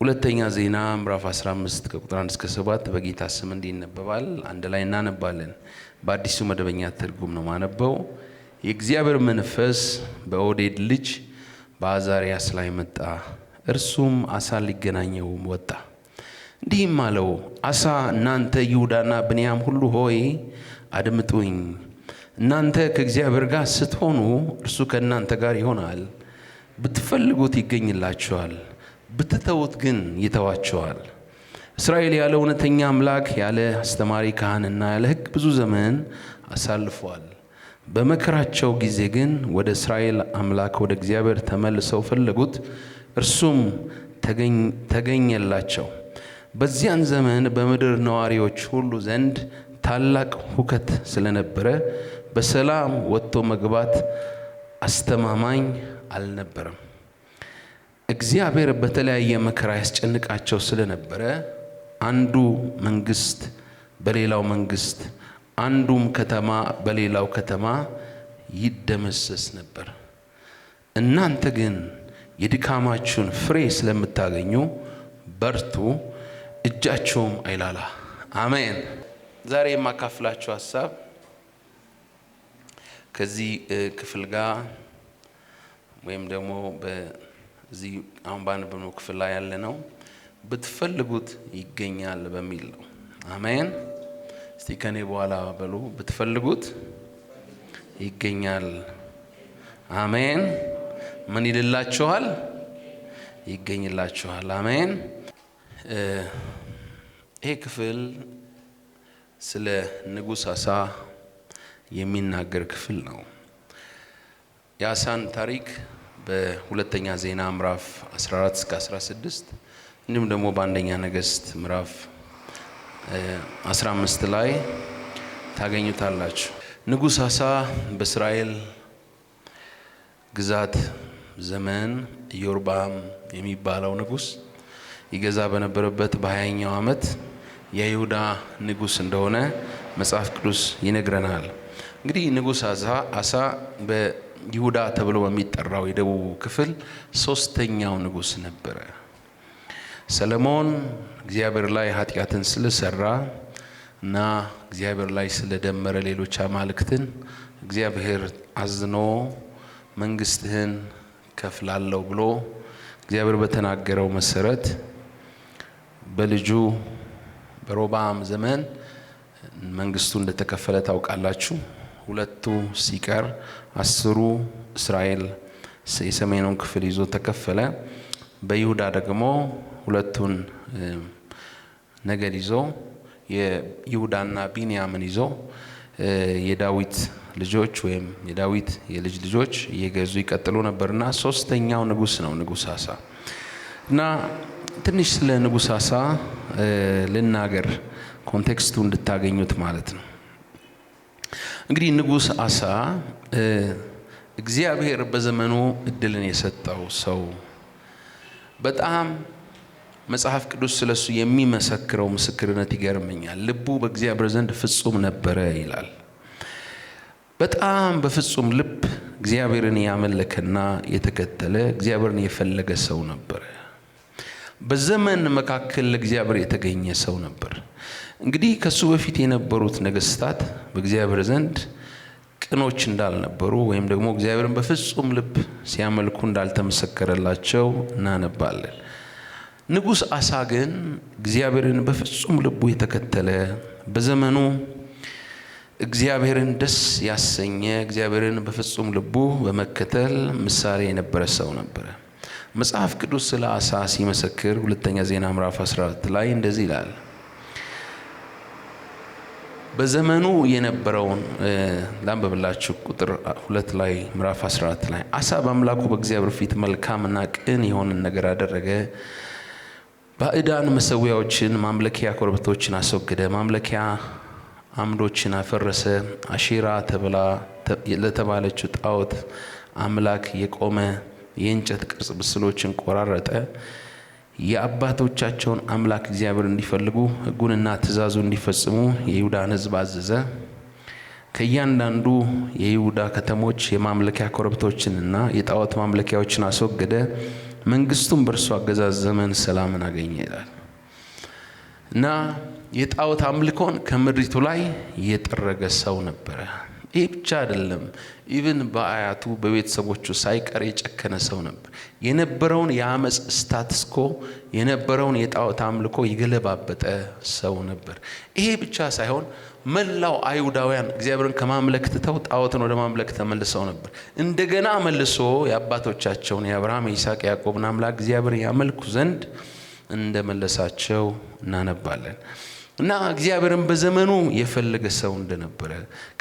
ሁለተኛ ዜና ምዕራፍ 15 ከቁጥር 1 እስከ 7 በጌታ ስም እንዲህ ይነበባል። አንድ ላይ እናነባለን። በአዲሱ መደበኛ ትርጉም ነው ማነበው። የእግዚአብሔር መንፈስ በኦዴድ ልጅ በአዛርያስ ላይ መጣ። እርሱም አሳ ሊገናኘው ወጣ። እንዲህም አለው፣ አሳ እናንተ ይሁዳና ብንያም ሁሉ ሆይ አድምጡኝ። እናንተ ከእግዚአብሔር ጋር ስትሆኑ እርሱ ከእናንተ ጋር ይሆናል። ብትፈልጉት ይገኝላችኋል፣ ብትተውት ግን ይተዋችኋል። እስራኤል ያለ እውነተኛ አምላክ ያለ አስተማሪ ካህንና ያለ ሕግ ብዙ ዘመን አሳልፏል። በመከራቸው ጊዜ ግን ወደ እስራኤል አምላክ ወደ እግዚአብሔር ተመልሰው ፈለጉት፣ እርሱም ተገኘላቸው። በዚያን ዘመን በምድር ነዋሪዎች ሁሉ ዘንድ ታላቅ ሁከት ስለነበረ በሰላም ወጥቶ መግባት አስተማማኝ አልነበረም። እግዚአብሔር በተለያየ መከራ ያስጨንቃቸው ስለነበረ አንዱ መንግስት በሌላው መንግስት፣ አንዱም ከተማ በሌላው ከተማ ይደመሰስ ነበር። እናንተ ግን የድካማችሁን ፍሬ ስለምታገኙ በርቱ፣ እጃችሁም አይላላ። አሜን። ዛሬ የማካፍላችሁ ሀሳብ ከዚህ ክፍል ጋር ወይም ደግሞ በዚህ አሁን ባነበብነው ክፍል ላይ ያለ ነው። ብትፈልጉት ይገኛል በሚል ነው። አሜን። እስቲ ከኔ በኋላ በሉ፣ ብትፈልጉት ይገኛል። አሜን። ምን ይልላችኋል? ይገኝላችኋል። አሜን። ይሄ ክፍል ስለ ንጉሥ አሳ የሚናገር ክፍል ነው። የአሳን ታሪክ በሁለተኛ ዜና ምዕራፍ 14 እስከ 16 እንዲሁም ደግሞ በአንደኛ ነገሥት ምዕራፍ 15 ላይ ታገኙታላችሁ። ንጉሥ አሳ በእስራኤል ግዛት ዘመን ኢዮርብዓም የሚባለው ንጉሥ ይገዛ በነበረበት በ20ኛው ዓመት የይሁዳ ንጉሥ እንደሆነ መጽሐፍ ቅዱስ ይነግረናል። እንግዲህ ንጉሥ አሳ በይሁዳ ተብሎ በሚጠራው የደቡብ ክፍል ሶስተኛው ንጉሥ ነበረ። ሰለሞን እግዚአብሔር ላይ ኃጢአትን ስለሰራ እና እግዚአብሔር ላይ ስለደመረ ሌሎች አማልክትን እግዚአብሔር አዝኖ መንግስትህን ከፍላለሁ ብሎ እግዚአብሔር በተናገረው መሰረት በልጁ በሮብዓም ዘመን መንግስቱ እንደተከፈለ ታውቃላችሁ። ሁለቱ ሲቀር 10ሩ እስራኤል የሰሜኑን ክፍል ይዞ ተከፈለ። በይሁዳ ደግሞ ሁለቱን ነገድ ይዞ የይሁዳና ቢንያምን ይዞ የዳዊት ልጆች ወይም የዳዊት የልጅ ልጆች እየገዙ ይቀጥሉ ነበርና ሶስተኛው ንጉሥ ነው ንጉሥ አሳ። እና ትንሽ ስለ ንጉሥ አሳ ልናገር፣ ኮንቴክስቱ እንድታገኙት ማለት ነው። እንግዲህ ንጉሥ አሳ እግዚአብሔር በዘመኑ እድልን የሰጠው ሰው፣ በጣም መጽሐፍ ቅዱስ ስለሱ የሚመሰክረው ምስክርነት ይገርመኛል። ልቡ በእግዚአብሔር ዘንድ ፍጹም ነበረ ይላል። በጣም በፍጹም ልብ እግዚአብሔርን ያመለከና የተከተለ እግዚአብሔርን የፈለገ ሰው ነበረ። በዘመን መካከል ለእግዚአብሔር የተገኘ ሰው ነበር። እንግዲህ ከሱ በፊት የነበሩት ነገስታት በእግዚአብሔር ዘንድ ቅኖች እንዳልነበሩ ወይም ደግሞ እግዚአብሔርን በፍጹም ልብ ሲያመልኩ እንዳልተመሰከረላቸው እናነባለን። ንጉሥ አሳ ግን እግዚአብሔርን በፍጹም ልቡ የተከተለ፣ በዘመኑ እግዚአብሔርን ደስ ያሰኘ፣ እግዚአብሔርን በፍጹም ልቡ በመከተል ምሳሌ የነበረ ሰው ነበረ። መጽሐፍ ቅዱስ ስለ አሳ ሲመሰክር ሁለተኛ ዜና ምዕራፍ 14 ላይ እንደዚህ ይላል። በዘመኑ የነበረውን ላንብብላችሁ። ቁጥር 2 ላይ ምዕራፍ 14 ላይ አሳ በአምላኩ በእግዚአብሔር ፊት መልካምና ቅን የሆነን ነገር አደረገ። ባዕዳን መሠዊያዎችን፣ ማምለኪያ ኮረብቶችን አስወገደ። ማምለኪያ አምዶችን አፈረሰ። አሼራ ለተባለችው ጣዖት አምላክ የቆመ የእንጨት ቅርጽ ምስሎችን ቆራረጠ። የአባቶቻቸውን አምላክ እግዚአብሔር እንዲፈልጉ ሕጉንና ትእዛዙን እንዲፈጽሙ የይሁዳን ሕዝብ አዘዘ። ከእያንዳንዱ የይሁዳ ከተሞች የማምለኪያ ኮረብቶችንና የጣዖት ማምለኪያዎችን አስወገደ። መንግስቱም በእርሱ አገዛዝ ዘመን ሰላምን አገኘ ይላል እና የጣዖት አምልኮን ከምድሪቱ ላይ የጠረገ ሰው ነበረ። ይህ ብቻ አይደለም፣ ኢቭን በአያቱ በቤተሰቦቹ ሳይቀር የጨከነ ሰው ነበር። የነበረውን የአመጽ ስታትስኮ የነበረውን የጣዖት አምልኮ የገለባበጠ ሰው ነበር። ይሄ ብቻ ሳይሆን መላው አይሁዳውያን እግዚአብሔርን ከማምለክ ትተው ጣዖትን ወደ ማምለክ ተመልሰው ነበር። እንደገና መልሶ የአባቶቻቸውን የአብርሃም የይስሐቅ ያዕቆብን አምላክ እግዚአብሔርን ያመልኩ ዘንድ እንደመለሳቸው እናነባለን። እና እግዚአብሔርን በዘመኑ የፈለገ ሰው እንደነበረ፣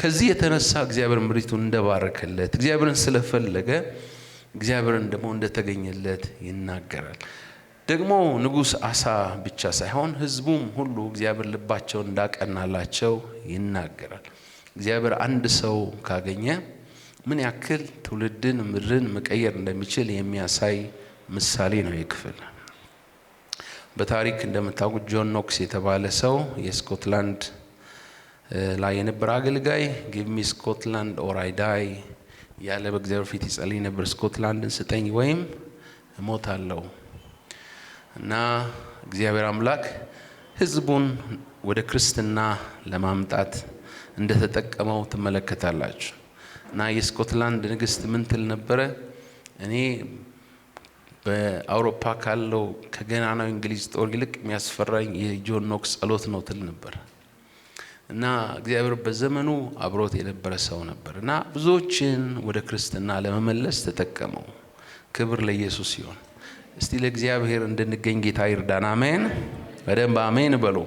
ከዚህ የተነሳ እግዚአብሔር ምድሪቱን እንደባረከለት፣ እግዚአብሔርን ስለፈለገ እግዚአብሔርን ደግሞ እንደተገኘለት ይናገራል። ደግሞ ንጉሥ አሳ ብቻ ሳይሆን ሕዝቡም ሁሉ እግዚአብሔር ልባቸውን እንዳቀናላቸው ይናገራል። እግዚአብሔር አንድ ሰው ካገኘ ምን ያክል ትውልድን ምድርን መቀየር እንደሚችል የሚያሳይ ምሳሌ ነው የክፍል። በታሪክ እንደምታውቁት ጆን ኖክስ የተባለ ሰው የስኮትላንድ ላይ የነበረ አገልጋይ ጊቭ ሚ ስኮትላንድ ኦር አይ ዳይ ያለ በእግዚአብሔር ፊት ይጸልይ ነበር። ስኮትላንድን ስጠኝ ወይም እሞታለሁ። እና እግዚአብሔር አምላክ ሕዝቡን ወደ ክርስትና ለማምጣት እንደተጠቀመው ትመለከታላችሁ። እና የስኮትላንድ ንግስት ምን ትል ነበረ? እኔ በአውሮፓ ካለው ከገናናው እንግሊዝ ጦር ይልቅ የሚያስፈራኝ የጆን ኖክስ ጸሎት ነው ትል ነበር። እና እግዚአብሔር በዘመኑ አብሮት የነበረ ሰው ነበር እና ብዙዎችን ወደ ክርስትና ለመመለስ ተጠቀመው። ክብር ለኢየሱስ ይሁን። እስቲ ለእግዚአብሔር እንድንገኝ ጌታ ይርዳን። አሜን። በደንብ አሜን በሉ።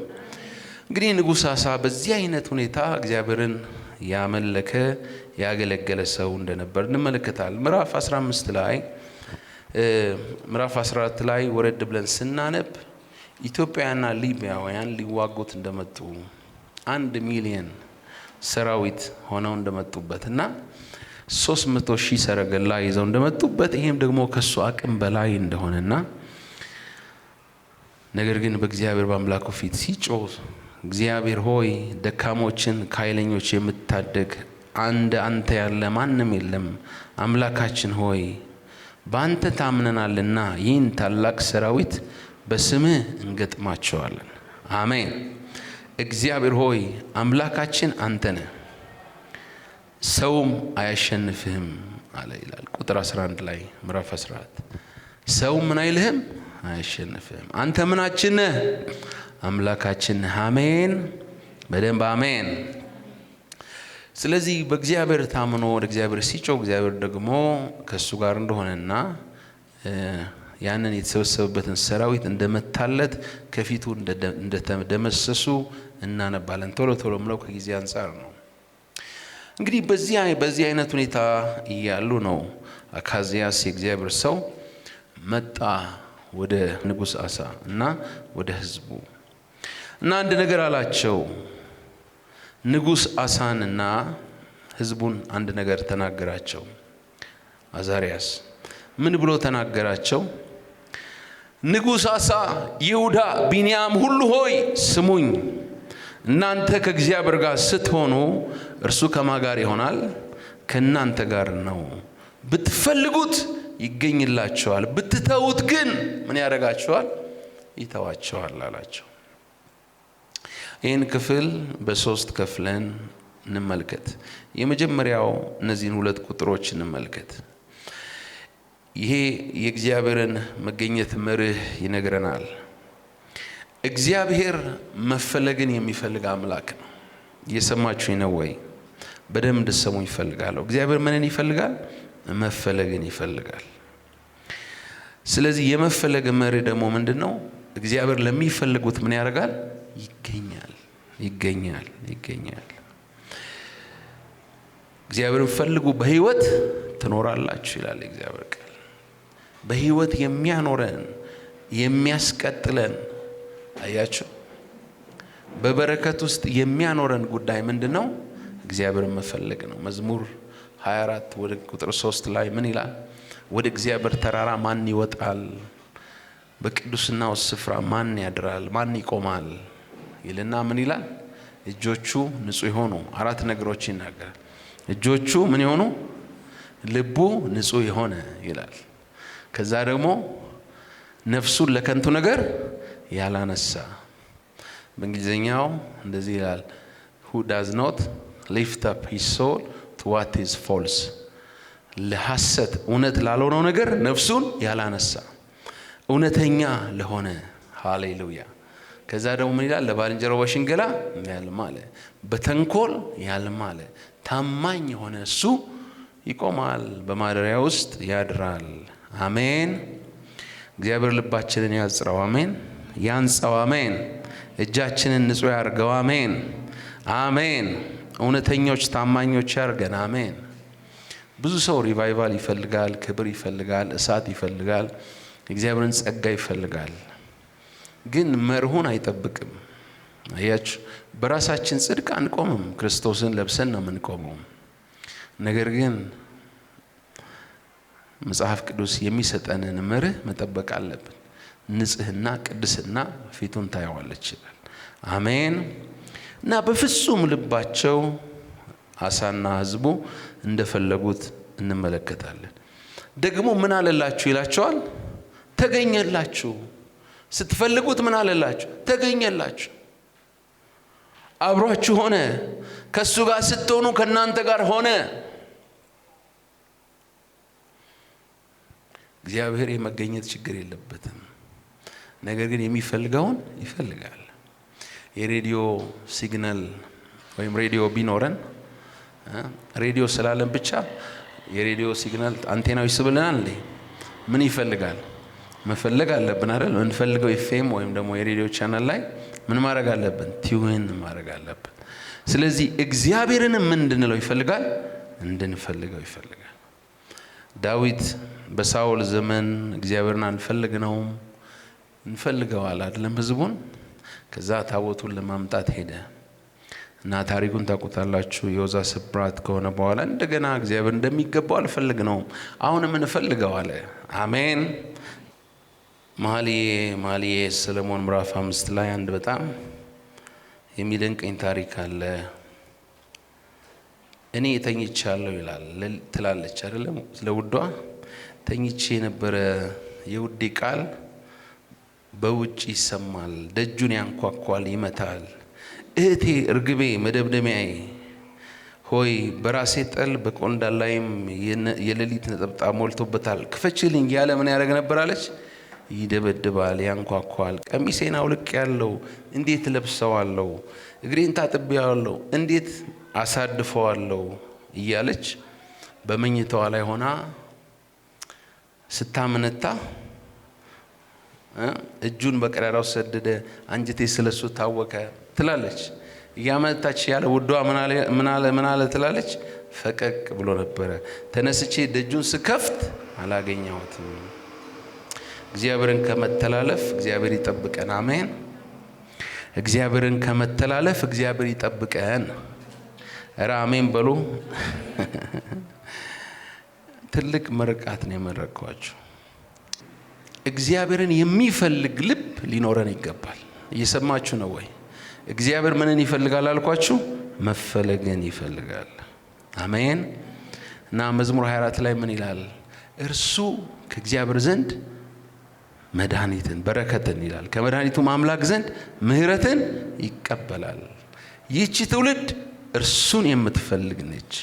እንግዲህ ንጉሥ አሳ በዚህ አይነት ሁኔታ እግዚአብሔርን ያመለከ ያገለገለ ሰው እንደነበር እንመለከታለን። ምዕራፍ 15 ላይ ምዕራፍ 14 ላይ ወረድ ብለን ስናነብ ኢትዮጵያና ሊቢያውያን ሊዋጉት እንደመጡ 1 ሚሊዮን ሰራዊት ሆነው እንደመጡበትና 300,000 ሰረገላ ይዘው እንደመጡበት፣ ይሄም ደግሞ ከሱ አቅም በላይ እንደሆነና ነገር ግን በእግዚአብሔር በአምላኩ ፊት ሲጮህ እግዚአብሔር ሆይ ደካሞችን ከኃይለኞች የምታደግ አንተ ያለ ማንም የለም፣ አምላካችን ሆይ በአንተ ታምነናልና ይህን ታላቅ ሰራዊት በስምህ እንገጥማቸዋለን። አሜን። እግዚአብሔር ሆይ አምላካችን አንተ ነህ፣ ሰውም አያሸንፍህም አለ ይላል። ቁጥር 11 ላይ ምዕራፍ 14 ሰው ምን አይልህም? አያሸንፍህም። አንተ ምናችን ነህ? አምላካችን ነህ። አሜን። በደንብ አሜን። ስለዚህ በእግዚአብሔር ታምኖ ወደ እግዚአብሔር ሲጮህ እግዚአብሔር ደግሞ ከሱ ጋር እንደሆነና ያንን የተሰበሰበበትን ሰራዊት እንደመታለት ከፊቱ እንደተደመሰሱ እናነባለን። ቶሎ ቶሎ ምለው ከጊዜ አንፃር ነው። እንግዲህ በዚህ አይነት ሁኔታ እያሉ ነው አካዝያስ የእግዚአብሔር ሰው መጣ ወደ ንጉሥ አሳ እና ወደ ሕዝቡ እና አንድ ነገር አላቸው። ንጉሥ አሳንና ሕዝቡን አንድ ነገር ተናገራቸው። አዛርያስ ምን ብሎ ተናገራቸው? ንጉሥ አሳ፣ ይሁዳ፣ ቢንያም ሁሉ ሆይ ስሙኝ። እናንተ ከእግዚአብሔር ጋር ስትሆኑ እርሱ ከማን ጋር ይሆናል? ከእናንተ ጋር ነው። ብትፈልጉት ይገኝላችኋል፣ ብትተውት ግን ምን ያደርጋችኋል? ይተዋችኋል አላቸው። ይህን ክፍል በ3 ከፍለን እንመልከት። የመጀመሪያው እነዚህን 2 ቁጥሮች እንመልከት። ይሄ የእግዚአብሔርን መገኘት መርህ ይነግረናል። እግዚአብሔር መፈለግን የሚፈልግ አምላክ ነው። እየሰማችሁኝ ነው ወይ? በደንብ እንድትሰሙኝ ይፈልጋለሁ። እግዚአብሔር ምንን ይፈልጋል? መፈለግን ይፈልጋል። ስለዚህ የመፈለግ መርህ ደግሞ ምንድነው? እግዚአብሔር ለሚፈልጉት ምን ያደርጋል? ይገኛል። እግዚአብሔርን ፈልጉ በህይወት ትኖራላችሁ ይላል እግዚአብሔር ቃል። በህይወት የሚያኖረን የሚያስቀጥለን፣ አያችሁ፣ በበረከት ውስጥ የሚያኖረን ጉዳይ ምንድነው? እግዚአብሔርን መፈለግ ነው። መዝሙር 24 ወደ ቁጥር 3 ላይ ምን ይላል? ወደ እግዚአብሔር ተራራ ማን ይወጣል? በቅዱስናው ስፍራ ማን ያድራል? ማን ይቆማል? ይልና ምን ይላል? እጆቹ ንጹህ የሆኑ 4 ነገሮች ይናገራል። እጆቹ ምን የሆኑ? ልቡ ንጹህ የሆነ ይላል። ከዛ ደግሞ ነፍሱን ለከንቱ ነገር ያላነሳ። በእንግሊዝኛው እንደዚህ ይላል who does not lift up his soul to what is false ለሐሰት እውነት ላልሆነው ነገር ነፍሱን ያላነሳ እውነተኛ ለሆነ ሃሌሉያ። ከዛ ደግሞ ምን ይላል? ለባልንጀራው በሽንገላ ያልማለ በተንኮል ያልማለ ታማኝ የሆነ እሱ ይቆማል፣ በማደሪያ ውስጥ ያድራል። አሜን። እግዚአብሔር ልባችንን ያጽራው። አሜን። ያንጻው። አሜን። እጃችንን ንጹህ ያርገው። አሜን አሜን። እውነተኞች ታማኞች ያርገን። አሜን። ብዙ ሰው ሪቫይቫል ይፈልጋል፣ ክብር ይፈልጋል፣ እሳት ይፈልጋል፣ እግዚአብሔርን ጸጋ ይፈልጋል፣ ግን መርሁን አይጠብቅም። አያችሁ፣ በራሳችን ጽድቅ አንቆምም፣ ክርስቶስን ለብሰን ነው የምንቆመው። ነገር ግን መጽሐፍ ቅዱስ የሚሰጠንን መርህ መጠበቅ አለብን። ንጽህና፣ ቅድስና ፊቱን ታየዋለች ይላል። አሜን። እና በፍጹም ልባቸው አሳና ሕዝቡ እንደፈለጉት እንመለከታለን። ደግሞ ምን አለላችሁ ይላቸዋል? ተገኘላችሁ። ስትፈልጉት ምን አለላችሁ? ተገኘላችሁ። አብሯችሁ ሆነ። ከሱ ጋር ስትሆኑ ከናንተ ጋር ሆነ። እግዚአብሔር የመገኘት ችግር የለበትም። ነገር ግን የሚፈልገውን ይፈልጋል። የሬዲዮ ሲግናል ወይም ሬዲዮ ቢኖረን ሬዲዮ ስላለን ብቻ የሬዲዮ ሲግናል አንቴናው ይስብልናል እንዴ? ምን ይፈልጋል? መፈለግ አለብን አይደል? እንፈልገው ኤፍኤም ወይም ደግሞ የሬዲዮ ቻናል ላይ ምን ማድረግ አለብን? ቲዩን ማድረግ አለብን። ስለዚህ እግዚአብሔርን ምን እንድንለው ይፈልጋል? እንድንፈልገው ይፈልጋል። ዳዊት በሳኦል ዘመን እግዚአብሔርን አንፈልግነውም፣ እንፈልገዋል አይደለም ህዝቡን። ከዛ ታቦቱን ለማምጣት ሄደ እና ታሪኩን ታውቁታላችሁ። የወዛ ስብራት ከሆነ በኋላ እንደገና እግዚአብሔር እንደሚገባው አልፈልግነውም፣ አሁንም እንፈልገው አለ። አሜን። መኃልየ ሰሎሞን ምዕራፍ 5 ላይ አንድ በጣም የሚደንቀኝ ታሪክ አለ። እኔ ተኝቻለሁ ይላል ትላለች አይደለም? ለውዷ ተኝቼ የነበረ የውዴ ቃል በውጭ ይሰማል፣ ደጁን ያንኳኳል፣ ይመታል። እህቴ እርግቤ መደብደሚያዬ ሆይ በራሴ ጠል በቆንዳል ላይም የሌሊት ነጠብጣብ ሞልቶበታል፣ ክፈችልኝ ያለ ምን ያደርግ ነበር አለች? ይደበድባል፣ ያንኳኳል። ቀሚሴን አውልቄያለሁ፣ እንዴት ለብሰዋለሁ? እግሬን ታጥቤያለሁ፣ እንዴት አሳድፈዋለሁ? እያለች በመኝታዋ ላይ ሆና ስታመነታ እጁን በቀዳዳው ሰደደ፣ አንጀቴ ስለሱ ታወከ ትላለች። እያመነታች ያለ ውዷ ምን አለ ትላለች? ፈቀቅ ብሎ ነበረ። ተነስቼ ደጁን ስከፍት አላገኘሁትም። እግዚአብሔርን ከመተላለፍ እግዚአብሔር ይጠብቀን። አሜን። እግዚአብሔርን ከመተላለፍ እግዚአብሔር ይጠብቀን። ኧረ አሜን በሉ። ትልቅ መርቃት ነው የመረቅኳችሁ። እግዚአብሔርን የሚፈልግ ልብ ሊኖረን ይገባል። እየሰማችሁ ነው ወይ? እግዚአብሔር ምንን ይፈልጋል አልኳችሁ? መፈለግን ይፈልጋል። አሜን። እና መዝሙር 24 ላይ ምን ይላል? እርሱ ከእግዚአብሔር ዘንድ መድኃኒትን በረከትን ይላል፣ ከመድኃኒቱ አምላክ ዘንድ ምሕረትን ይቀበላል። ይህች ትውልድ እርሱን የምትፈልግ ነች፣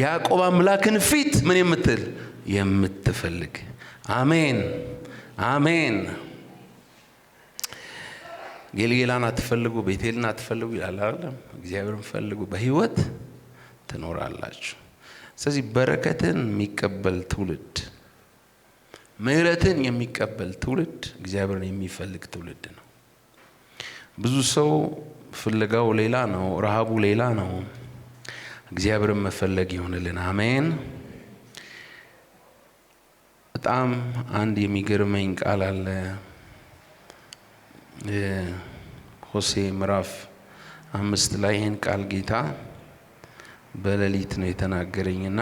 ያዕቆብ አምላክን ፊት ምን የምትል የምትፈልግ። አሜን አሜን። ጌልጌላን አትፈልጉ፣ ቤቴልን አትፈልጉ ይላል አይደል? እግዚአብሔርን ፈልጉ፣ በህይወት ትኖራላችሁ። ስለዚህ በረከትን የሚቀበል ትውልድ፣ ምሕረትን የሚቀበል ትውልድ እግዚአብሔርን የሚፈልግ ትውልድ ነው። ብዙ ሰው ፍለጋው ሌላ ነው፣ ረሃቡ ሌላ ነው። እግዚአብሔርን መፈለግ ይሆንልን። አሜን። በጣም አንድ የሚገርመኝ ቃል አለ። ሆሴ ምዕራፍ 5 ላይ ይህን ቃል ጌታ በሌሊት ነው የተናገረኝና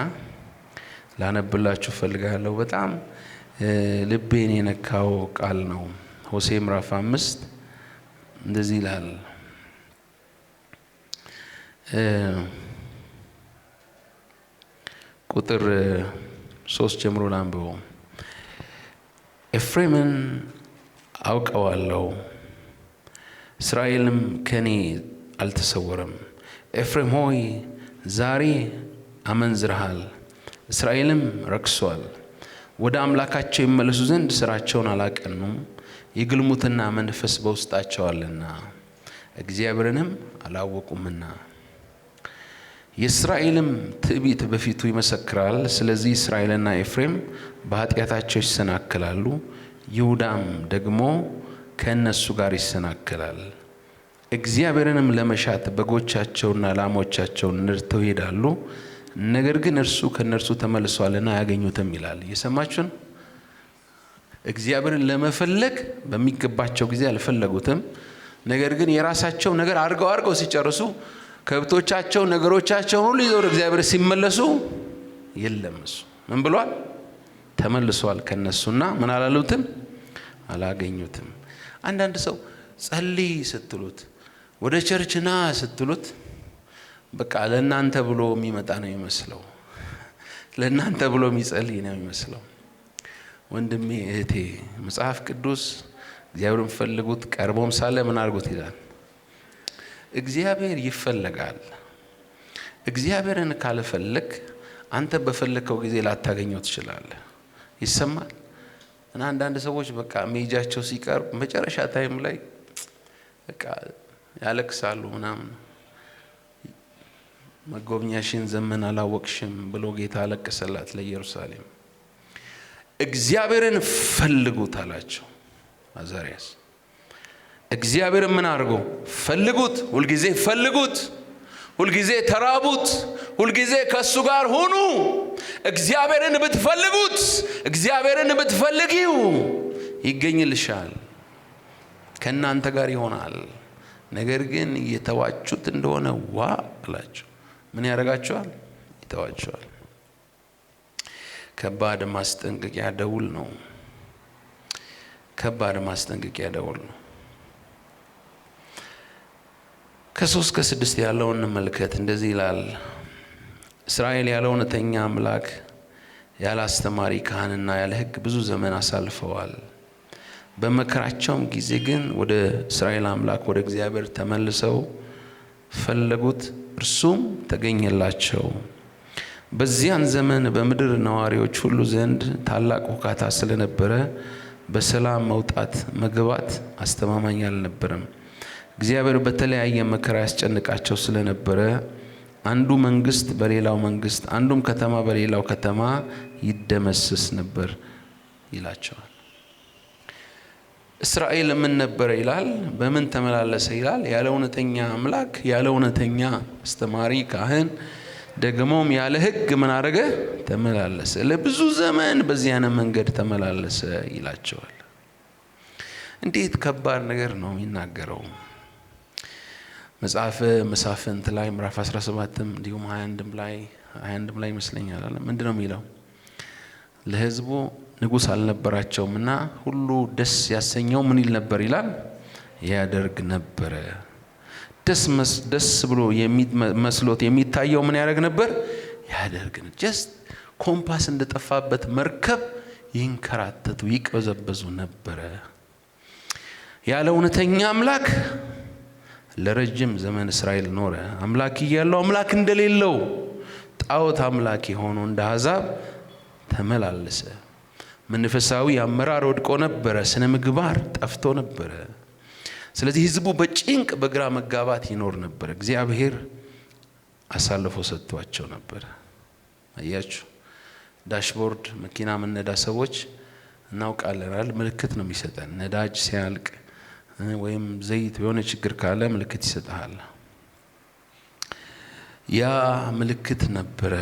ላነብላችሁ ፈልጋለሁ። በጣም ልቤን የነካው ቃል ነው። ሆሴ ምዕራፍ 5 እንደዚህ ይላል። ቁጥር 3 ጀምሮ ላንብበው። ኤፍሬምን አውቀዋለሁ። እስራኤልም ከኔ አልተሰወረም። ኤፍሬም ሆይ ዛሬ አመንዝረሃል፣ እስራኤልም ረክሷል። ወደ አምላካቸው ይመለሱ ዘንድ ስራቸውን አላቀኑም፣ የግልሙትና መንፈስ በውስጣቸው አለና እግዚአብሔርንም አላወቁምና። የእስራኤልም ትዕቢት በፊቱ ይመሰክራል። ስለዚህ እስራኤልና ኤፍሬም በኃጢአታቸው ይሰናከላሉ፣ ይሁዳም ደግሞ ከእነሱ ጋር ይሰናከላል። እግዚአብሔርንም ለመሻት በጎቻቸውና ላሞቻቸውን ነድተው ይሄዳሉ፣ ነገር ግን እርሱ ከእነርሱ ተመልሷልና አያገኙትም ይላል። እየሰማችሁ ነው? እግዚአብሔርን ለመፈለግ በሚገባቸው ጊዜ አልፈለጉትም። ነገር ግን የራሳቸው ነገር አድርገው ሲጨርሱ ከብቶቻቸው ነገሮቻቸውን ሁሉ ይዘው እግዚአብሔር ሲመለሱ የለም። እሱ ምን ብሏል? ተመልሷል ከነሱና ምን አላሉትም? አላገኙትም። አንዳንድ ሰው ጸልይ ስትሉት፣ ወደ ቸርች ና ስትሉት በቃ ለእናንተ ብሎ የሚመጣ ነው የሚመስለው። ለእናንተ ብሎ የሚጸልይ ነው የሚመስለው። ወንድሜ እህቴ፣ መጽሐፍ ቅዱስ እግዚአብሔርን ፈልጉት ቀርቦም ሳለ ምን አድርጉት ይላል? እግዚአብሔር ይፈለጋል። እግዚአብሔርን ካልፈለግ አንተ በፈለከው ጊዜ ላታገኘው ትችላለህ። ይሰማል። እና አንዳንድ ሰዎች በቃ ሜጃቸው ሲቀርብ መጨረሻ ታይም ላይ በቃ ያለቅሳሉ ምናምን። መጎብኛሽን ዘመን አላወቅሽም ብሎ ጌታ አለቀሰላት ለኢየሩሳሌም። እግዚአብሔርን ፈልጉት አላቸው አዛሪያስ። እግዚአብሔር ምን አድርጎ ፈልጉት? ሁልጊዜ ፈልጉት፣ ሁልጊዜ ተራቡት፣ ሁልጊዜ ከሱ ጋር ሁኑ። እግዚአብሔርን ብትፈልጉት፣ እግዚአብሔርን ብትፈልጊው ይገኝልሻል፣ ከእናንተ ጋር ይሆናል። ነገር ግን እየተዋቹት እንደሆነ ዋ አላቸው። ምን ያደርጋቸዋል? ይተዋቸዋል። ከባድ ማስጠንቀቂያ ደውል ነው። ከባድ ማስጠንቀቂያ ደውል ነው። ከ3 ከ6 ያለውን እንመልከት። እንደዚህ ይላል፣ እስራኤል ያለ እውነተኛ አምላክ፣ ያለ አስተማሪ ካህንና ያለ ሕግ ብዙ ዘመን አሳልፈዋል። በመከራቸውም ጊዜ ግን ወደ እስራኤል አምላክ ወደ እግዚአብሔር ተመልሰው ፈለጉት፣ እርሱም ተገኘላቸው። በዚያን ዘመን በምድር ነዋሪዎች ሁሉ ዘንድ ታላቅ ሁካታ ስለነበረ በሰላም መውጣት መግባት አስተማማኝ አልነበረም። እግዚአብሔር በተለያየ መከራ ያስጨንቃቸው ስለነበረ አንዱ መንግስት በሌላው መንግስት፣ አንዱም ከተማ በሌላው ከተማ ይደመሰስ ነበር ይላቸዋል። እስራኤል ምን ነበረ ይላል? በምን ተመላለሰ ይላል? ያለ እውነተኛ አምላክ፣ ያለ እውነተኛ አስተማሪ ካህን፣ ደግሞም ያለ ሕግ ምን አረገ? ተመላለሰ። ለብዙ ዘመን በዚያን መንገድ ተመላለሰ ይላቸዋል። እንዴት ከባድ ነገር ነው የሚናገረው። መጽሐፈ መሳፍንት ላይ ምዕራፍ 17 እንዲሁም 21 ላይ ይመስለኛል አለ። ምንድነው የሚለው? ለሕዝቡ ንጉስ አልነበራቸውምና ሁሉ ደስ ያሰኘው ምን ይል ነበር ይላል? ያደርግ ነበረ። ደስ ብሎ መስሎት የሚታየው ምን ያደርግ ነበር? ያደርግ ነበር። ጀስት ኮምፓስ እንደጠፋበት መርከብ ይንከራተቱ ይቀዘበዙ ነበረ። ያለ እውነተኛ አምላክ ለረጅም ዘመን እስራኤል ኖረ። አምላክ እያለው አምላክ እንደሌለው ጣዖት አምላክ ሆኖ እንደ አሕዛብ ተመላለሰ። መንፈሳዊ አመራር ወድቆ ነበረ። ስነ ምግባር ጠፍቶ ነበረ። ስለዚህ ህዝቡ በጭንቅ በግራ መጋባት ይኖር ነበር። እግዚአብሔር አሳልፎ ሰጥቷቸው ነበር። አያችሁ፣ ዳሽቦርድ መኪና ምንነዳ ሰዎች እናውቃለን አይደል? ምልክት ነው የሚሰጠን። ነዳጅ ሲያልቅ ወይም ዘይት የሆነ ችግር ካለ ምልክት ይሰጣል። ያ ምልክት ነበረ።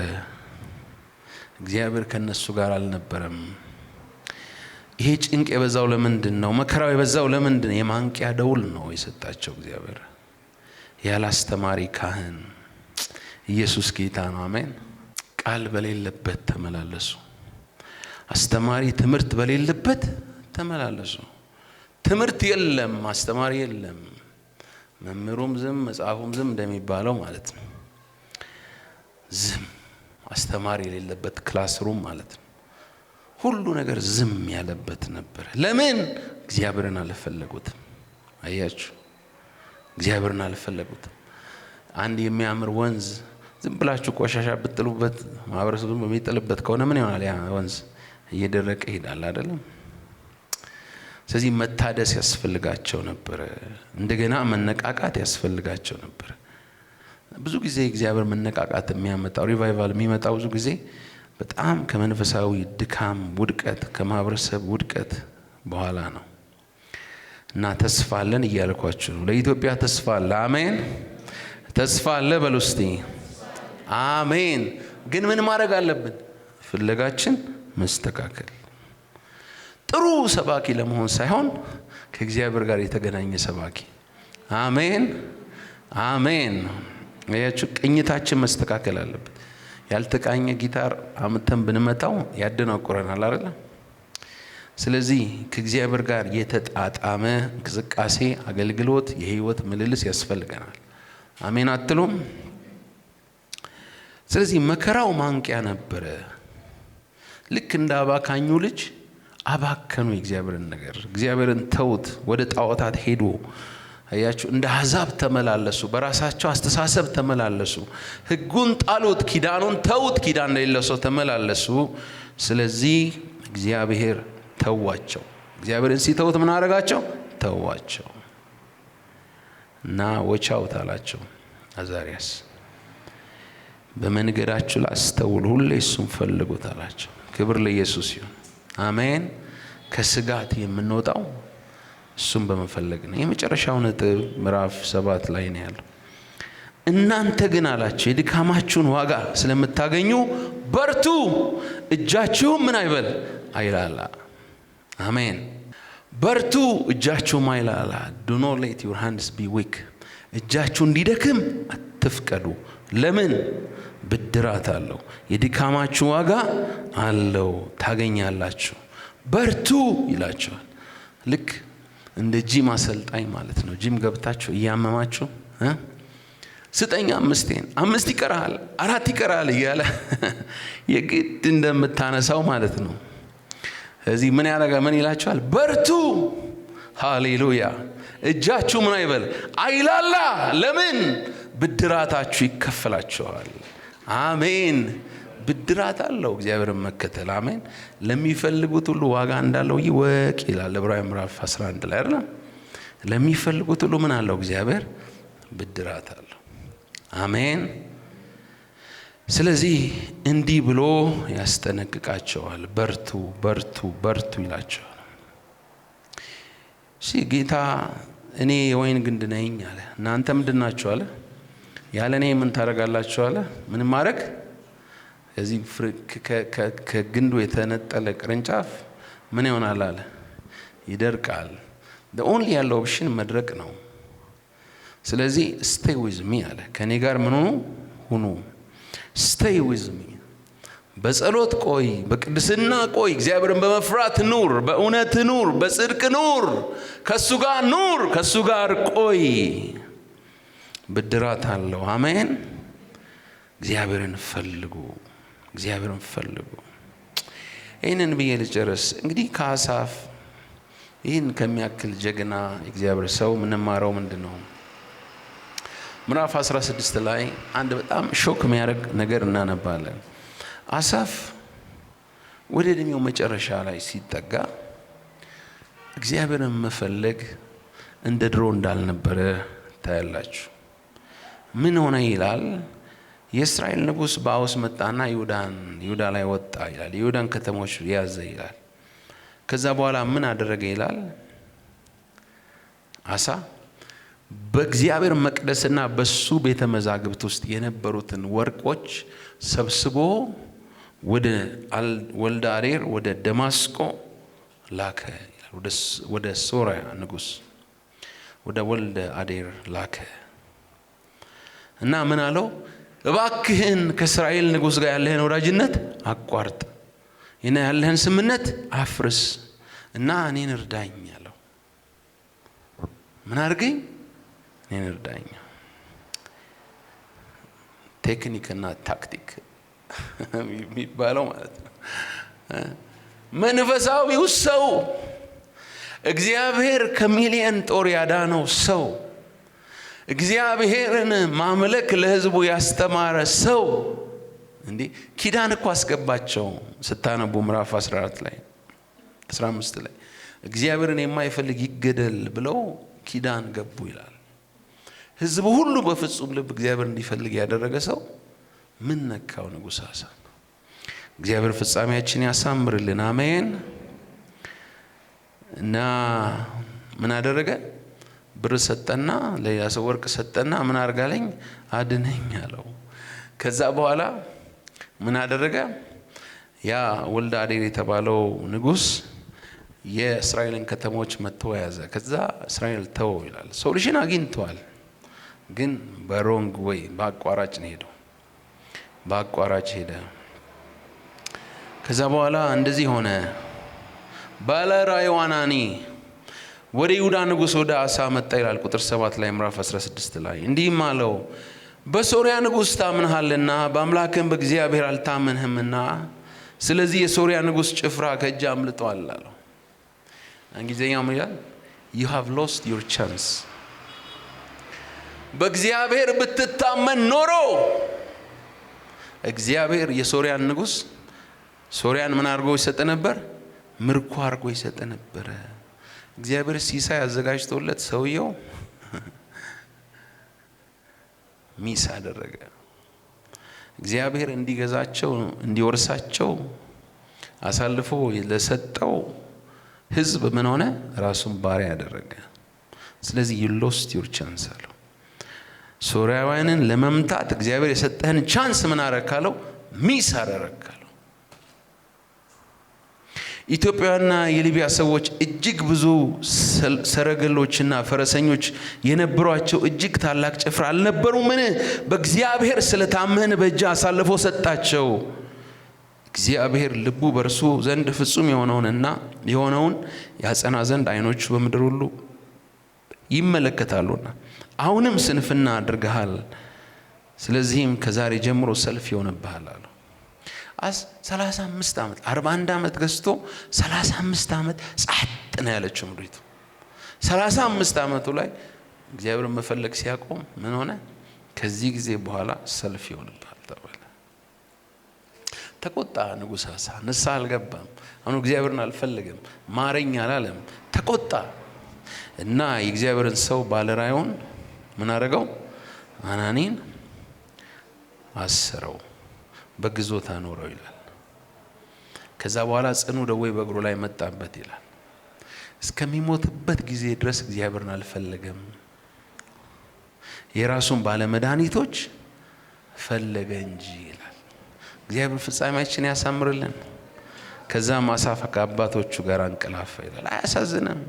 እግዚአብሔር ከነሱ ጋር አልነበረም። ይሄ ጭንቅ የበዛው ለምንድን ነው? መከራው የበዛው ለምንድን ነው? የማንቂያ ደውል ነው የሰጣቸው እግዚአብሔር። ያለ አስተማሪ ካህን። ኢየሱስ ጌታ ነው። አሜን። ቃል በሌለበት ተመላለሱ። አስተማሪ ትምህርት በሌለበት ተመላለሱ። ትምህርት የለም፣ አስተማሪ የለም። መምህሩም ዝም መጽሐፉም ዝም እንደሚባለው ማለት ነው። ዝም አስተማሪ የሌለበት ክላስሩም ማለት ነው። ሁሉ ነገር ዝም ያለበት ነበር። ለምን? እግዚአብሔርን አልፈለጉትም። አያችሁ፣ እግዚአብሔርን አልፈለጉትም። አንድ የሚያምር ወንዝ ዝም ብላችሁ ቆሻሻ ብትጥሉበት ማህበረሰቡ በሚጥልበት ከሆነ ምን ይሆናል? ያ ወንዝ እየደረቀ ይሄዳል አይደለም? ስለዚህ መታደስ ያስፈልጋቸው ነበር። እንደገና መነቃቃት ያስፈልጋቸው ነበር። ብዙ ጊዜ እግዚአብሔር መነቃቃት የሚያመጣው ሪቫይቫል የሚመጣው ብዙ ጊዜ በጣም ከመንፈሳዊ ድካም፣ ውድቀት፣ ከማህበረሰብ ውድቀት በኋላ ነው። እና ተስፋ አለን እያልኳችሁ ነው። ለኢትዮጵያ ተስፋ አለ። አሜን። ተስፋ አለ በሉ እስቲ አሜን። ግን ምን ማድረግ አለብን? ፍለጋችን መስተካከል። ጥሩ ሰባኪ ለመሆን ሳይሆን ከእግዚአብሔር ጋር የተገናኘ ሰባኪ። አሜን አሜን። ያቺ ቅኝታችን መስተካከል አለበት። ያልተቃኘ ጊታር አምተን ብንመታው ያደናቆረናል አይደል? ስለዚህ ከእግዚአብሔር ጋር የተጣጣመ እንቅስቃሴ፣ አገልግሎት፣ የህይወት ምልልስ ያስፈልገናል። አሜን አትሉም? ስለዚህ መከራው ማንቂያ ነበረ። ልክ እንደ አባካኙ ልጅ አባከኑ የእግዚአብሔርን ነገር። እግዚአብሔርን ተውት፣ ወደ ጣዖታት ሄዱ። አያችሁ፣ እንደ አሕዛብ ተመላለሱ፣ በራሳቸው አስተሳሰብ ተመላለሱ፣ ህጉን ጣሉት፣ ኪዳኑን ተውት፣ ኪዳን እንደሌለው ሰው ተመላለሱ። ስለዚህ እግዚአብሔር ተዋቸው። እግዚአብሔርን ሲተውት ምን አደረጋቸው? ተዋቸው እና ወቻውት አላቸው። አዛሪያስ በመንገዳችሁ ላይ አስተውሉ፣ ሁሌ እሱን ፈልጉት አላቸው። ክብር ለኢየሱስ ይሁን። አሜን። ከስጋት የምንወጣው እሱን በመፈለግ ነው። የመጨረሻው ነጥብ ምዕራፍ 7 ላይ ነው ያለው። እናንተ ግን አላቸው የድካማችሁን ዋጋ ስለምታገኙ በርቱ፣ እጃችሁም ምን አይበል? አይላላ። አሜን። በርቱ፣ እጃችሁም አይላላ። do not let your hands be weak። እጃችሁ እንዲደክም አትፍቀዱ። ለምን? ብድራት አለው። የድካማችሁ ዋጋ አለው፣ ታገኛላችሁ። በርቱ ይላችኋል። ልክ እንደ ጂም አሰልጣኝ ማለት ነው። ጂም ገብታችሁ እያመማችሁ ስጠኝ አምስት ይቀራል፣ 4 ይቀራል እያለ የግድ እንደምታነሳው ማለት ነው። እዚህ ምን ያደርጋ? ምን ይላችኋል? በርቱ። ሃሌሉያ። እጃችሁ ምን አይበል? አይላላ። ለምን? ብድራታችሁ ይከፈላችኋል። አሜን። ብድራት አለው እግዚአብሔርን መከተል። አሜን። ለሚፈልጉት ሁሉ ዋጋ እንዳለው ይወቅ ይላል ዕብራውያን ምዕራፍ 11 ላይ አይደል? ለሚፈልጉት ሁሉ ምን አለው? እግዚአብሔር ብድራት አለው። አሜን። ስለዚህ እንዲህ ብሎ ያስጠነቅቃቸዋል። በርቱ በርቱ በርቱ ይላቸዋል። እሺ ጌታ እኔ የወይን ግንድ ነኝ አለ። እናንተ ምንድን ናችሁ አለ? ያለ እኔ ምን ታደርጋላችሁ አለ? ምን ማድረግ? እዚህ ከግንዱ የተነጠለ ቅርንጫፍ ምን ይሆናል አለ? ይደርቃል። the only ያለው ኦፕሽን መድረቅ ነው። ስለዚህ stay with me አለ። ከኔ ጋር ምን ሁኑ? stay with me። በጸሎት ቆይ፣ በቅድስና ቆይ፣ እግዚአብሔርን በመፍራት ኑር፣ በእውነት ኑር፣ በጽድቅ ኑር፣ ከሱ ጋር ኑር፣ ከሱ ጋር ቆይ። ብድራት አለው። አሜን። እግዚአብሔርን ፈልጉ፣ እግዚአብሔርን ፈልጉ። ይህንን ብዬ ልጨርስ። እንግዲህ ከአሳፍ ይህን ከሚያክል ጀግና እግዚአብሔር ሰው ምንማረው ምንድን ነው? ምዕራፍ 16 ላይ አንድ በጣም ሾክ የሚያደርግ ነገር እናነባለን። አሳፍ ወደ እድሜው መጨረሻ ላይ ሲጠጋ እግዚአብሔርን መፈለግ እንደ ድሮ እንዳልነበረ ታያላችሁ። ምን ሆነ ይላል? የእስራኤል ንጉሥ ባኦስ መጣና ይሁዳ ላይ ወጣ ይላል። ይሁዳን ከተሞች ያዘ ይላል። ከዛ በኋላ ምን አደረገ ይላል? አሳ በእግዚአብሔር መቅደስና በሱ ቤተ መዛግብት ውስጥ የነበሩትን ወርቆች ሰብስቦ ወደ ወልደ አዴር ወደ ደማስቆ ላከ ይላል። ወደ ሶርያ ንጉሥ ወደ ወልደ አዴር ላከ እና ምን አለው? እባክህን ከእስራኤል ንጉሥ ጋር ያለህን ወዳጅነት አቋርጥ፣ ያለህን ስምነት አፍርስ እና እኔን እርዳኝ አለው። ምን አድርገኝ? እኔን እርዳኝ። ቴክኒክና ታክቲክ የሚባለው ማለት ነው። መንፈሳዊው ሰው እግዚአብሔር ከሚሊየን ጦር ያዳነው ሰው እግዚአብሔርን ማምለክ ለሕዝቡ ያስተማረ ሰው እንዴ ኪዳን እኮ አስገባቸው። ስታነቡ ምዕራፍ 14 ላይ 15 ላይ እግዚአብሔርን የማይፈልግ ይገደል ብለው ኪዳን ገቡ ይላል። ሕዝቡ ሁሉ በፍጹም ልብ እግዚአብሔር እንዲፈልግ ያደረገ ሰው ምን ነካው? ንጉሥ አሳ። እግዚአብሔር ፍጻሜያችን ያሳምርልን። አሜን። እና ምን አደረገ? ብር ሰጠና ለሌላ ሰው ወርቅ ሰጠና ምን አርጋለኝ? አድነኝ አለው። ከዛ በኋላ ምን አደረገ? ያ ወልደ አዴር የተባለው ንጉሥ የእስራኤልን ከተሞች መጥቶ ያዘ። ከዛ እስራኤል ተው ይላል። ሶሉሽን አግኝተዋል፣ ግን በሮንግ ወይ በአቋራጭ ነው ሄደው። በአቋራጭ ሄደ። ከዛ በኋላ እንደዚህ ሆነ። ባለራዕዩ አናኒ ወደ ይሁዳ ንጉሥ ወደ አሳ መጣ ይላል ቁጥር 7 ላይ ምዕራፍ 16 ላይ እንዲህም አለው፣ በሶርያ ንጉሥ ታምንሃልና በአምላክም በእግዚአብሔር አልታመንህምና ስለዚህ የሶርያ ንጉሥ ጭፍራ ከእጅ አምልጧል አለው። እንግሊዝኛው ምን ይላል? you have lost your chance። በእግዚአብሔር ብትታመን ኖሮ እግዚአብሔር የሶርያን ንጉሥ ሶርያን ምን አድርጎ ይሰጥ ነበር? ምርኮ አድርጎ ይሰጥ ነበር። እግዚአብሔር ሲሳይ አዘጋጅቶለት ሰውየው ሚስ አደረገ። እግዚአብሔር እንዲገዛቸው እንዲወርሳቸው አሳልፎ ለሰጠው ሕዝብ ምን ሆነ? ራሱን ባሪያ ያደረገ። ስለዚህ you lost your chance አለው። ሶርያውያንን ለመምታት እግዚአብሔር የሰጠህን ቻንስ ምን አረካለው? ሚስ አደረካለው። ኢትዮጵያና የሊቢያ ሰዎች እጅግ ብዙ ሰረገሎችና ፈረሰኞች የነበሯቸው እጅግ ታላቅ ጭፍራ አልነበሩምን? በእግዚአብሔር ስለታመነ በእጅ አሳልፎ ሰጣቸው። እግዚአብሔር ልቡ በእርሱ ዘንድ ፍጹም የሆነውን ያጸና ዘንድ ዓይኖቹ በምድር ሁሉ ይመለከታሉና አሁንም ስንፍና አድርገሃል። ስለዚህም ከዛሬ ጀምሮ ሰልፍ ይሆንብሃል አለው። 35 ዓመት 41 ዓመት ገዝቶ 35 ዓመት ጸጥ ነው ያለችው ምድሪቱ። 35 ዓመቱ ላይ እግዚአብሔርን መፈለግ ሲያቆም ምን ሆነ? ከዚህ ጊዜ በኋላ ሰልፍ ይሆንብሃል ተባለ። ተቆጣ ንጉሥ አሳ። ንስሐ አልገባም። አሁን እግዚአብሔርን አልፈለገም፣ ማረኝ አላለም። ተቆጣ እና የእግዚአብሔርን ሰው ባለራዕዩን ምን አደረገው? አናኒን አሰረው፣ በግዞት አኖረው ይላል። ከዛ በኋላ ጽኑ ደዌ በእግሩ ላይ መጣበት ይላል። እስከሚሞትበት ጊዜ ድረስ እግዚአብሔርን አልፈለገም። የራሱን ባለመድኃኒቶች ፈለገ እንጂ ይላል። እግዚአብሔር ፍጻሜያችን ያሳምርልን። ከዛ አሳፍ ከአባቶቹ ጋር አንቀላፋ ይላል። አያሳዝንም?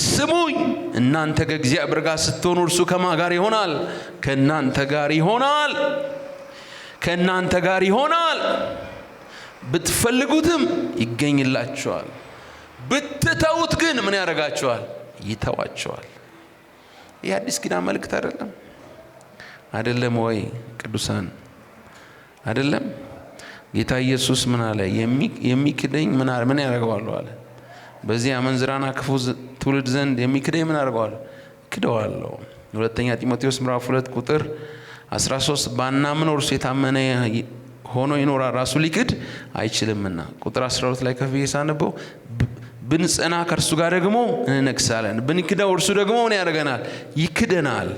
ስሙኝ፣ እናንተ ከእግዚአብሔር ጋር ስትሆኑ እርሱ ከማን ጋር ይሆናል? ከእናንተ ጋር ይሆናል። ከእናንተ ጋር ይሆናል። ብትፈልጉትም ይገኝላችኋል፣ ብትተውት ግን ምን ያደርጋችኋል? ይተዋችኋል። ይህ አዲስ ኪዳን መልእክት አይደለም ወይ ቅዱሳን? አይደለም? ጌታ ኢየሱስ ምን አለ? የሚክደኝ ምን ያደርገዋለሁ አለ። በዚህ አመንዝራና ክፉ ትውልድ ዘንድ የሚክደኝ ምን አደርገዋለሁ? ክደዋለሁ። ሁለተኛ ጢሞቴዎስ ምዕራፍ 2 ቁጥር 13 ባናምነው እርሱ የታመነ ሆኖ ይኖራል፣ ራሱ ሊክድ አይችልምና። ቁጥር 12 ላይ ከፍ ሳነበው ብንጸና ከእርሱ ጋር ደግሞ እንነግሳለን፣ ብንክደው እርሱ ደግሞ ምን ያደርገናል? ይክደናል።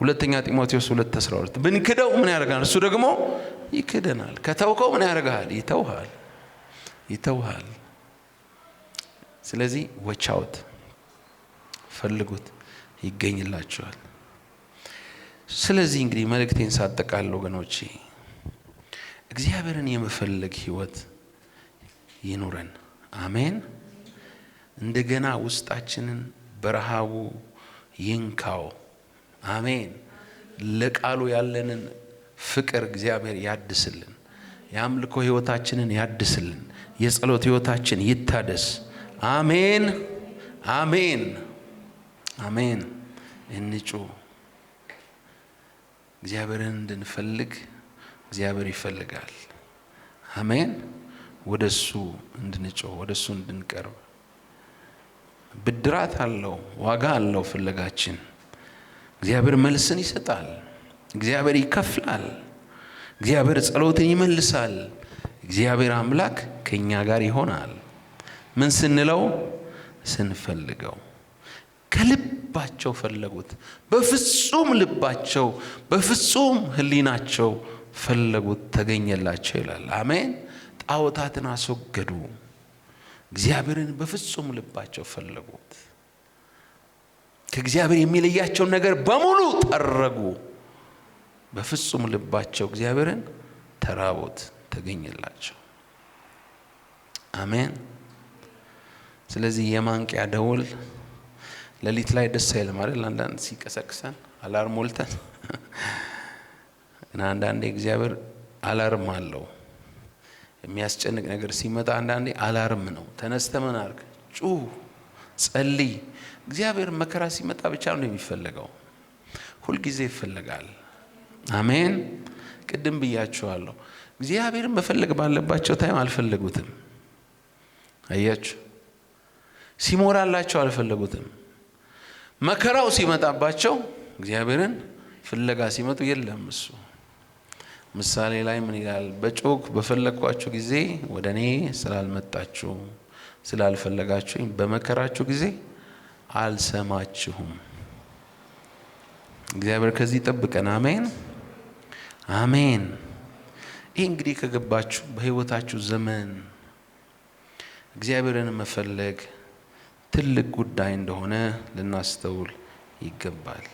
ሁለተኛ ጢሞቴዎስ 2:12 ብንክደው ምን ያደርገናል? እርሱ ደግሞ ይክደናል። ከተውከው ምን ያደርጋል? ይተውሃል። ስለዚህ ወቻውት ፈልጉት፣ ይገኝላችኋል። ስለዚህ እንግዲህ መልእክቴን ሳጠቃልል ወገኖቼ እግዚአብሔርን የመፈለግ ህይወት ይኑረን። አሜን። እንደገና ውስጣችንን በረሃቡ ይንካው። አሜን። ለቃሉ ያለንን ፍቅር እግዚአብሔር ያድስልን። የአምልኮ ህይወታችንን ያድስልን። የጸሎት ህይወታችን ይታደስ። አሜን፣ አሜን፣ አሜን። እንጩ። እግዚአብሔርን እንድንፈልግ እግዚአብሔር ይፈልጋል። አሜን። ወደሱ እንድንጮህ ወደሱ እንድንቀርብ። ብድራት አለው፣ ዋጋ አለው ፍለጋችን። እግዚአብሔር መልስን ይሰጣል። እግዚአብሔር ይከፍላል። እግዚአብሔር ጸሎትን ይመልሳል። እግዚአብሔር አምላክ ከኛ ጋር ይሆናል። ምን ስንለው? ስንፈልገው። ከልባቸው ፈለጉት፣ በፍጹም ልባቸው በፍጹም ሕሊናቸው ፈለጉት፣ ተገኘላቸው ይላል። አሜን። ጣዖታትን አስወገዱ፣ እግዚአብሔርን በፍጹም ልባቸው ፈለጉት። ከእግዚአብሔር የሚለያቸውን ነገር በሙሉ ጠረጉ፣ በፍጹም ልባቸው እግዚአብሔርን ተራቡት፣ ተገኘላቸው። አሜን። ስለዚህ የማንቂያ ደወል ሌሊት ላይ ደስ አይልም አይደል? አንዳንድ ሲቀሰቅሰን አላርም ሞልተን እና አንዳንዴ እግዚአብሔር አላርም አለው። የሚያስጨንቅ ነገር ሲመጣ አንዳንዴ አላርም ነው። ተነስተህ ምን አድርግ? ጩህ፣ ጸልይ። እግዚአብሔር መከራ ሲመጣ ብቻ ነው የሚፈልገው፣ ሁልጊዜ ይፈልጋል። አሜን። ቅድም ብያችኋለሁ፣ እግዚአብሔርን መፈለግ ባለባቸው ታይም አልፈለጉትም። አያችሁ፣ ሲሞራላቸው አልፈለጉትም። መከራው ሲመጣባቸው እግዚአብሔርን ፍለጋ ሲመጡ የለም እሱ። ምሳሌ ላይ ምን ይላል? በጮክ በፈለኳችሁ ጊዜ ወደ እኔ ስላልመጣችሁ ስላልፈለጋችሁኝ በመከራችሁ ጊዜ አልሰማችሁም። እግዚአብሔር ከዚህ ይጠብቀን። አሜን አሜን። ይህ እንግዲህ ከገባችሁ በህይወታችሁ ዘመን እግዚአብሔርን መፈለግ ትልቅ ጉዳይ እንደሆነ ልናስተውል ይገባል።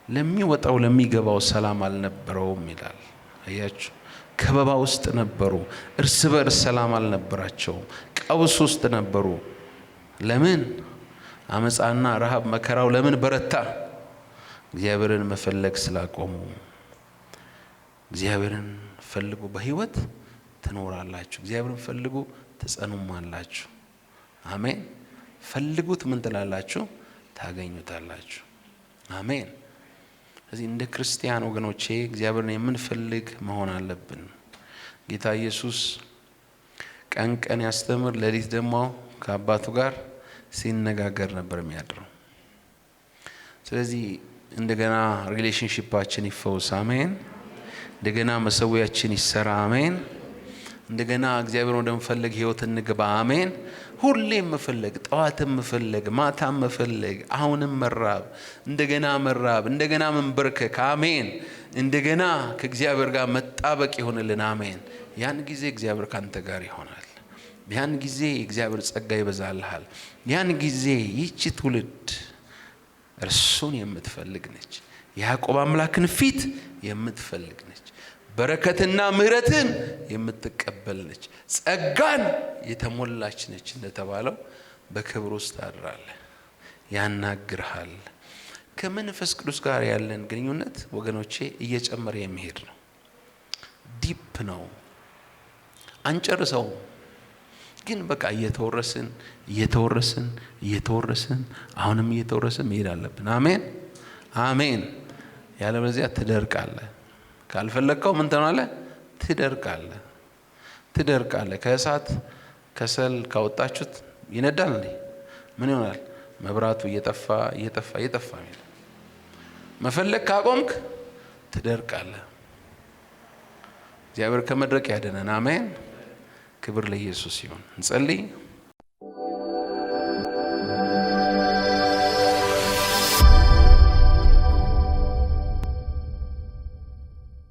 ለሚወጣው ለሚገባው ሰላም አልነበረውም ይላል። አያችሁ፣ ከበባ ውስጥ ነበሩ። እርስ በርስ ሰላም አልነበራቸውም። ቀውስ ውስጥ ነበሩ። ለምን? አመፃና ረሃብ መከራው ለምን በረታ? እግዚአብሔርን መፈለግ ስላቆሙ። እግዚአብሔርን ፈልጉ፣ በህይወት ትኖራላችሁ። እግዚአብሔርን ፈልጉ፣ ትጸኑማላችሁ። አሜን። ፈልጉት፣ ምን ትላላችሁ? ታገኙታላችሁ። አሜን። ስለዚህ እንደ ክርስቲያን ወገኖቼ እግዚአብሔርን የምንፈልግ መሆን አለብን። ጌታ ኢየሱስ ቀን ቀን ያስተምር፣ ሌሊት ደግሞ ከአባቱ ጋር ሲነጋገር ነበር የሚያድረው። ስለዚህ እንደገና ሪሌሽንሺፓችን ይፈውስ። አሜን። እንደገና መሰዊያችን ይሰራ። አሜን። እንደገና እግዚአብሔር ወደምፈልግ ህይወት እንግባ። አሜን። ሁሌም መፈለግ፣ ጠዋትም መፈለግ፣ ማታም መፈለግ፣ አሁንም መራብ፣ እንደገና መንበርከክ። አሜን። እንደገና ከእግዚአብሔር ጋር መጣበቅ ይሆንልን። አሜን። ያን ጊዜ እግዚአብሔር ካንተ ጋር ይሆናል። ያን ጊዜ እግዚአብሔር ጸጋ ይበዛልሃል። ያን ጊዜ ይህች ትውልድ እርሱን የምትፈልግ ነች። ያዕቆብ አምላክን ፊት የምትፈልግ ነች። በረከትና ምሕረትን የምትቀበል ነች። ጸጋን የተሞላች ነች። እንደተባለው በክብር ውስጥ አድራለህ፣ ያናግርሃል። ከመንፈስ ቅዱስ ጋር ያለን ግንኙነት ወገኖቼ እየጨመረ የሚሄድ ነው። ዲፕ ነው። አንጨርሰውም፣ ግን በቃ እየተወረስን አሁንም እየተወረስን መሄድ አለብን። አሜን አሜን። ያለበለዚያ ትደርቃለህ። ካልፈለግከው ምን ትሆናለህ? ትደርቃለህ። ከእሳት ከሰል ካወጣችሁት ይነዳል እንዴ? ምን ይሆናል? መብራቱ እየጠፋ መፈለግ ካቆምክ ትደርቃለህ። እግዚአብሔር ከመድረቅ ያድነን። አሜን። ክብር ለኢየሱስ ይሁን። እንጸልይ።